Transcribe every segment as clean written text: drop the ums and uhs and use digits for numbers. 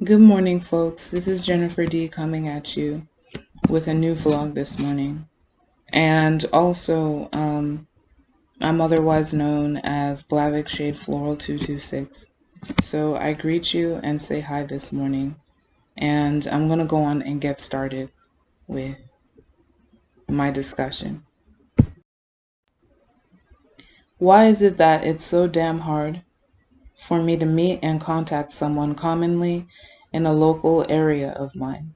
Good morning, folks. This is Jennifer D coming at you with a new vlog this morning. And also, I'm otherwise known as Blavic Shade Floral 226. So I greet you and say hi this morning. And I'm going to go on and get started with my discussion. Why is it that it's so damn hard for me to meet and contact someone commonly in a local area of mine?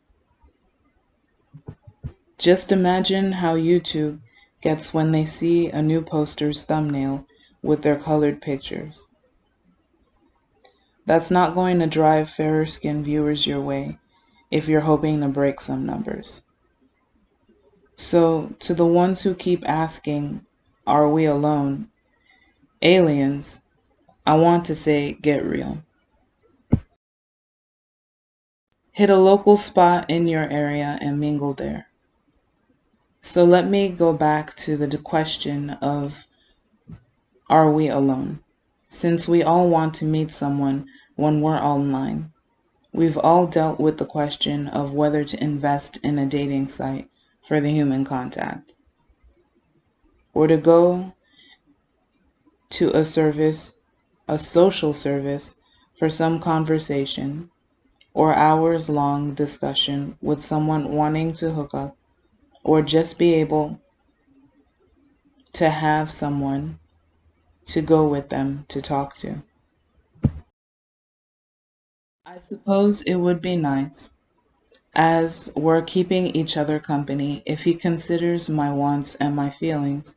Just imagine how YouTube gets when they see a new poster's thumbnail with their colored pictures. That's not going to drive fairer skinned viewers your way if you're hoping to break some numbers. So, to the ones who keep asking, are we alone? Aliens, I want to say, get real. Hit a local spot in your area and mingle there. So let me go back to the question of, are we alone? Since we all want to meet someone when we're online, we've all dealt with the question of whether to invest in a dating site for the human contact, or to go to a social service for some conversation or hours-long discussion with someone wanting to hook up, or just be able to have someone to go with them to talk to. I suppose it would be nice, as we're keeping each other company, if he considers my wants and my feelings.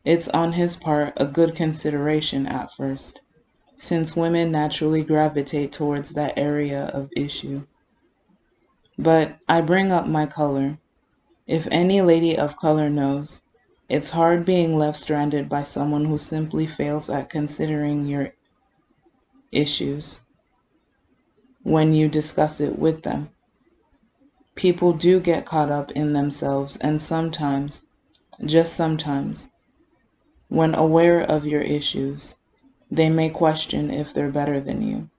It's on his part a good consideration at first, since women naturally gravitate towards that area of issue. But I bring up my color. If any lady of color knows, it's hard being left stranded by someone who simply fails at considering your issues when you discuss it with them. People do get caught up in themselves, and sometimes, just sometimes, when aware of your issues, they may question if they're better than you.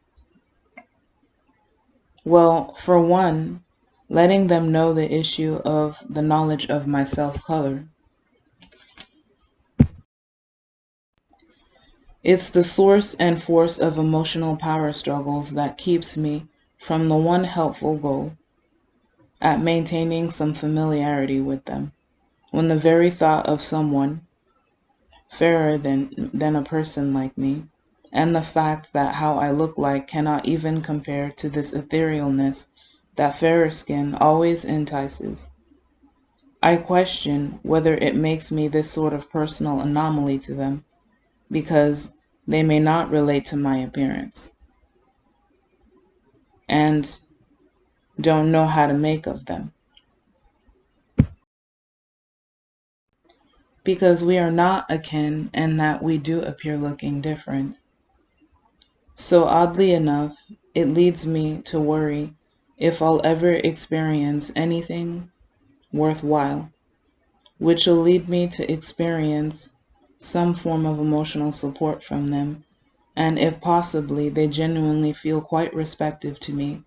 Well, for one, letting them know the issue of the knowledge of my self-color. It's the source and force of emotional power struggles that keeps me from the one helpful goal at maintaining some familiarity with them, when the very thought of someone fairer than a person like me, and the fact that how I look like cannot even compare to this etherealness that fairer skin always entices. I question whether it makes me this sort of personal anomaly to them, because they may not relate to my appearance, and don't know how to make of them. Because we are not akin, and that we do appear looking different. So oddly enough, it leads me to worry if I'll ever experience anything worthwhile, which will lead me to experience some form of emotional support from them, and if possibly they genuinely feel quite respectful to me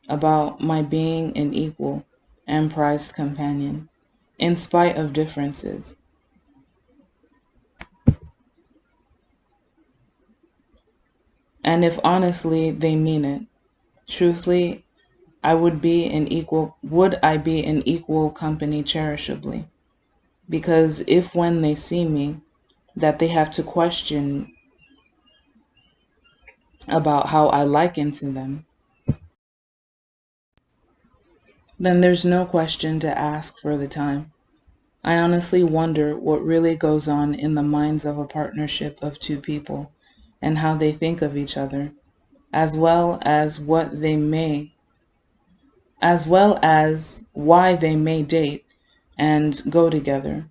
about my being an equal and prized companion, in spite of differences. And if honestly they mean it, truthfully, would I be an equal company cherishably? Because if when they see me that they have to question about how I liken to them, then there's no question to ask for the time. I honestly wonder what really goes on in the minds of a partnership of two people, and how they think of each other, as well as why they may date and go together.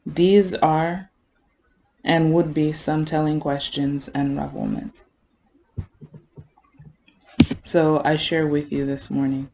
These are and would be some telling questions and revelments. So I share with you this morning.